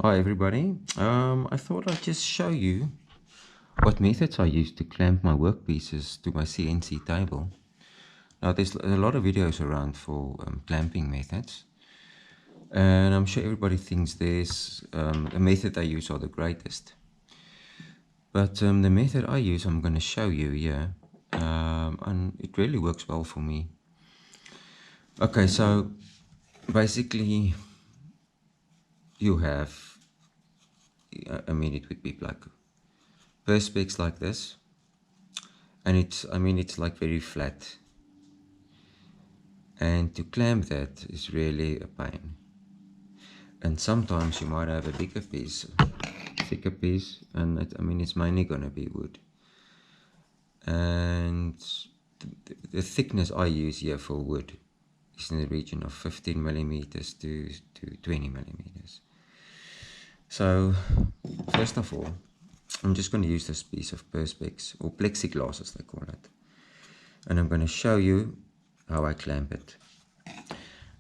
Hi everybody. I thought I'd just show you what methods I use to clamp my workpieces to my CNC table. Now there's a lot of videos around for clamping methods, and I'm sure everybody thinks there's the method I use are the greatest. But the method I use I'm going to show you here, and it really works well for me. Okay, so basically you have, it would be like perspex like this. And it's like very flat, and to clamp that is really a pain. And sometimes you might have a bigger piece, thicker piece, and it's mainly going to be wood. And the thickness I use here for wood is in the region of 15 millimeters to 20 millimeters. So first of all, I'm just going to use this piece of perspex, or plexiglass as they call it, and I'm going to show you how I clamp it.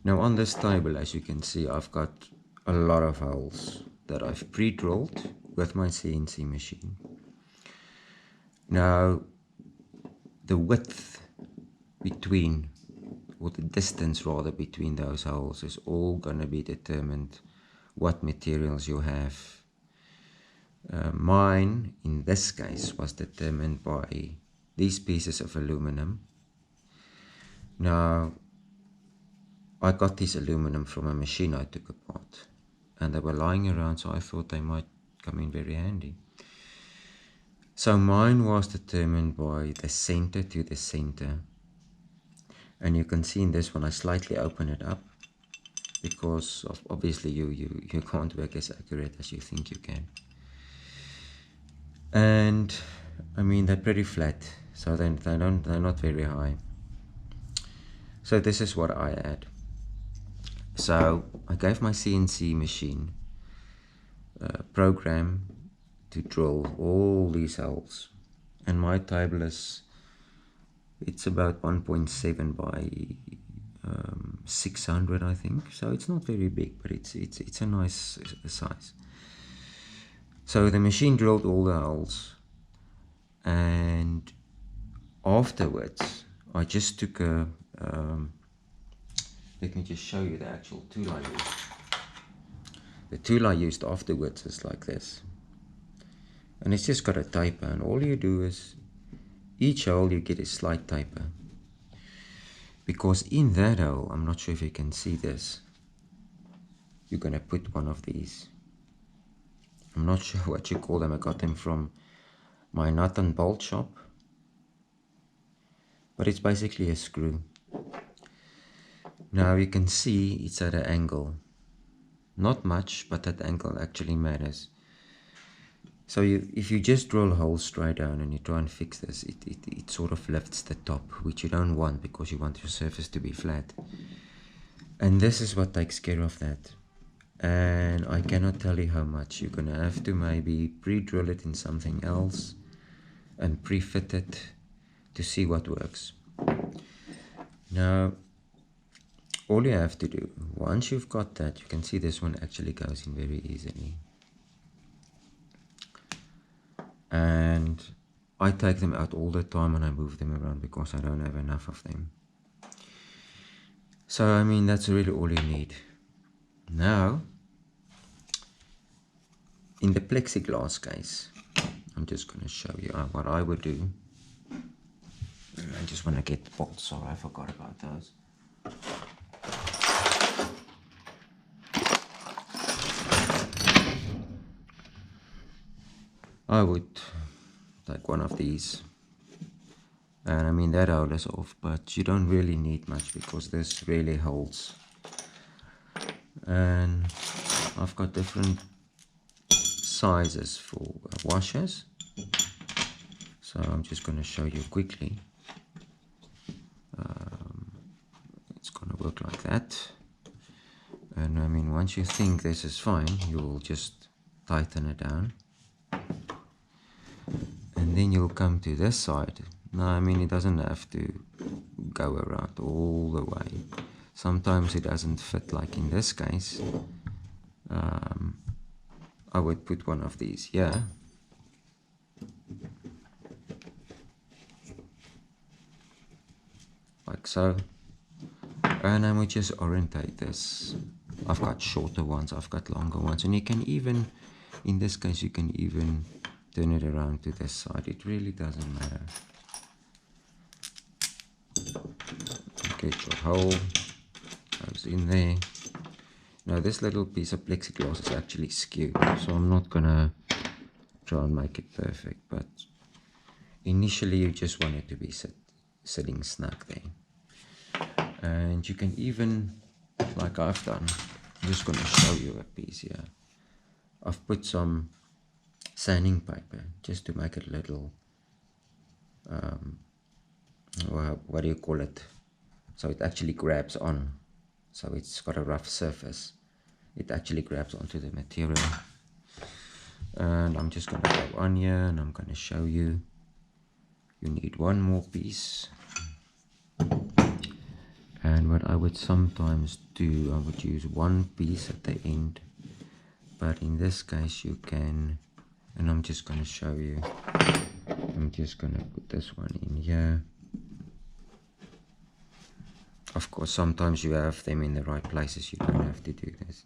Now on this table, as you can see, I've got a lot of holes that I've pre-drilled with my CNC machine. Now the width between, or the distance rather, between those holes is all going to be determined what materials you have. Mine in this case was determined by these pieces of aluminum. Now I got this aluminum from a machine I took apart, and they were lying around, so I thought they might come in very handy. So mine was determined by the center to the center, and you can see in this one I slightly open it up because obviously you can't work as accurate as you think you can. And they're pretty flat, so they're not very high. So this is what I add. So I gave my CNC machine a program to drill all these holes, and my table it's about 1.7 by 600, I think. So it's not very big, but it's a nice size. So the machine drilled all the holes, and afterwards I just took a let me just show you the actual tool I used. The tool I used afterwards is like this, and it's just got a taper, and all you do is each hole you get a slight taper, because in that hole, I'm not sure if you can see this, you're going to put one of these. I'm not sure what you call them. I got them from my nut and bolt shop, but it's basically a screw. Now you can see it's at an angle. Not much, but that angle actually matters. So if you just drill holes straight down and you try and fix this, it sort of lifts the top, which you don't want because you want your surface to be flat. And this is what takes care of that. And I cannot tell you how much. You're going to have to maybe pre-drill it in something else and pre-fit it to see what works. Now, all you have to do, once you've got that, you can see this one actually goes in very easily. And I take them out all the time and I move them around because I don't have enough of them. So that's really all you need. Now, in the plexiglass case, I'm just going to show you what I would do. I just want to get the bolts, sorry, I forgot about those. I would take one of these, and that hole is off, but you don't really need much because this really holds. And I've got different sizes for washers, so I'm just going to show you quickly. It's going to work like that, and once you think this is fine, you'll just tighten it down, and then you'll come to this side. Now it doesn't have to go around all the way. Sometimes it doesn't fit, like in this case. I would put one of these here. Like so. And I would just orientate this. I've got shorter ones, I've got longer ones, and you can even, in this case, you can even turn it around to this side. It really doesn't matter. Get your hole, goes in there. Now this little piece of plexiglass is actually skewed, so I'm not gonna try and make it perfect, but initially you just want it to be sitting snug there. And you can even, like I've done, I'm just going to show you a piece here. I've put some sanding paper just to make it a little, what do you call it? So it actually grabs on. So it's got a rough surface. It actually grabs onto the material. And I'm just going to go on here and I'm going to show you. You need one more piece. And what I would sometimes do, I would use one piece at the end, but in this case you can, and I'm just going to show you, I'm just going to put this one in here. Of course, sometimes you have them in the right places, you don't have to do this.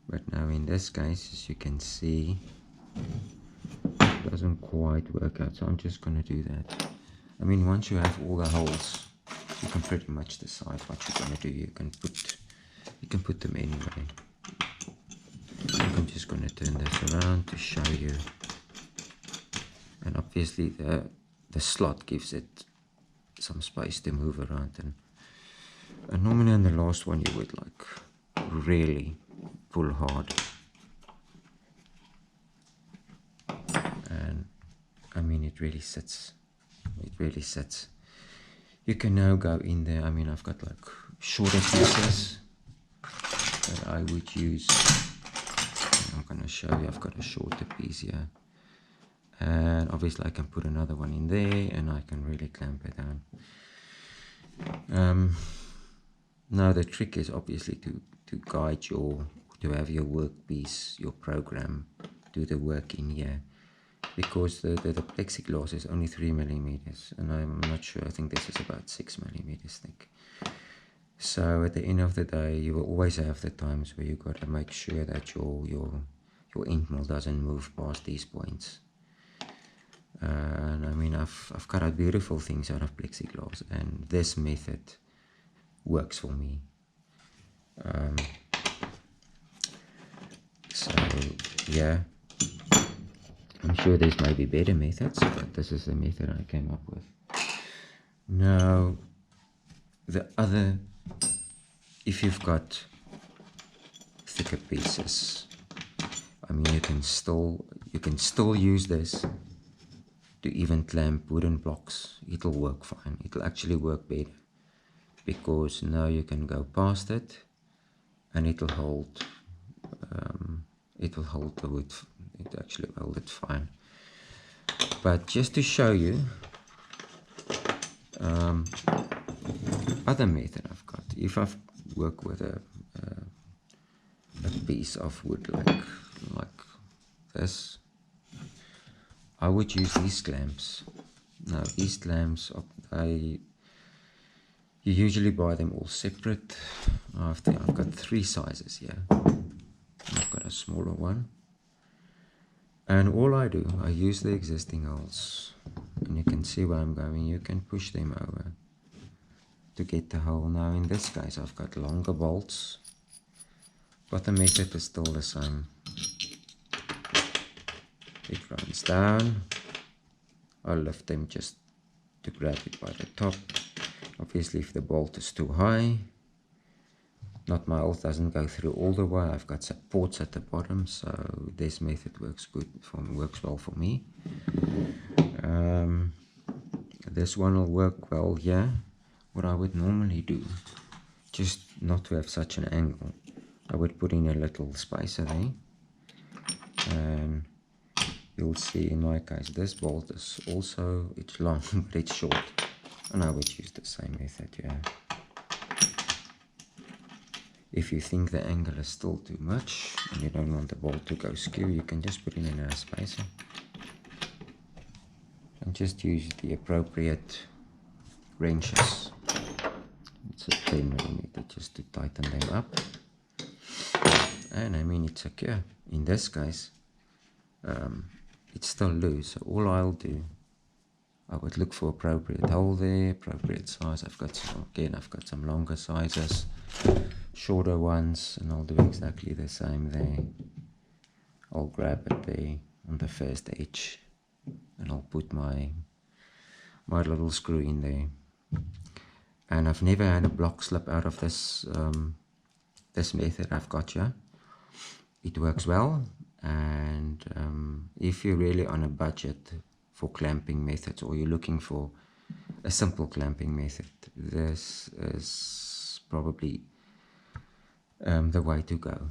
But now in this case, as you can see, it doesn't quite work out, so I'm just going to do that. I mean, once you have all the holes, you can pretty much decide what you're going to do. You can put them anyway. I'm just going to turn this around to show you. And obviously the slot gives it some space to move around. And normally on the last one you would like really pull hard. And I mean it really sits. It really sits. You can now go in there. I mean, I've got like shorter pieces that I would use. I'm going to show you, I've got a shorter piece here. And obviously I can put another one in there and I can really clamp it down. Now the trick is obviously to guide to have your workpiece, your program, do the work in here. Because the plexiglass is only 3 millimeters, and I'm not sure, I think this is about 6 millimeters thick. So at the end of the day, you will always have the times where you got to make sure that your end mill doesn't move past these points. And I mean, I've cut out beautiful things out of plexiglass, and this method works for me. So yeah. I'm sure there's maybe better methods, but this is the method I came up with. Now, if you've got thicker pieces, I mean, you can still use this to even clamp wooden blocks. It'll work fine. It'll actually work better because now you can go past it, and it'll hold. It'll hold the wood. It actually held it fine. But just to show you other method I've got, if I've worked with a piece of wood like this, I would use these clamps. Now these clamps, you usually buy them all separate. I've got 3 sizes here. I've got a smaller one. And all I do, I use the existing holes, and you can see where I'm going. You can push them over to get the hole. Now in this case I've got longer bolts, but the method is still the same. It runs down. I lift them just to grab it by the top. Obviously if the bolt is too high, not my hole doesn't go through all the way. I've got supports at the bottom, so this method works well for me. This one will work well here. What I would normally do, just not to have such an angle, I would put in a little spacer there, and you'll see in my case this bolt is also, it's long but it's short, and I would use the same method here. If you think the angle is still too much and you don't want the bolt to go skew, you can just put it in a spacer and just use the appropriate wrenches. It's a 10mm just to tighten them up, and I mean it's secure. In this case, it's still loose, so all I'll do, I would look for appropriate hole there, appropriate size. I've got some longer sizes, shorter ones, and I'll do exactly the same there. I'll grab it there on the first edge and I'll put my little screw in there. And I've never had a block slip out of this this method I've got here. It works well, and if you're really on a budget for clamping methods, or you're looking for a simple clamping method, this is probably the way to go.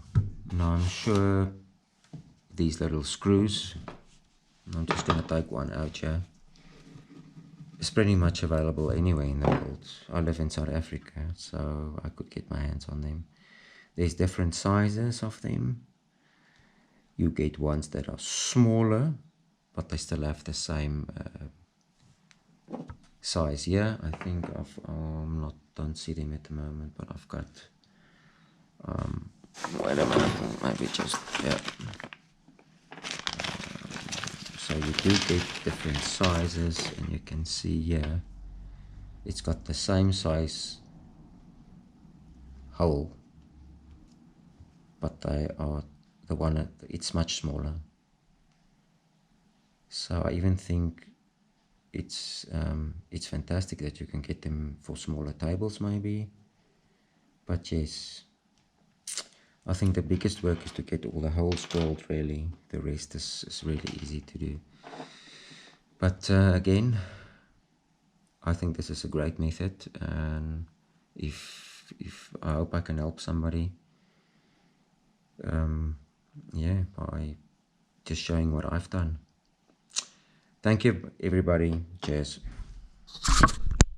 Now I'm sure these little screws, I'm just going to take one out here, it's pretty much available anywhere in the world. I live in South Africa, so I could get my hands on them. There's different sizes of them. You get ones that are smaller, but they still have the same size here. I think don't see them at the moment, but I've got, wait a minute, maybe just, yeah. So you do get different sizes, and you can see here, it's got the same size hole, but they are it's much smaller. So I even think it's fantastic that you can get them for smaller tables maybe. But yes, I think the biggest work is to get all the holes drilled really. The rest is really easy to do. But again, I think this is a great method, and if I hope I can help somebody, yeah, by just showing what I've done. Thank you everybody. Cheers.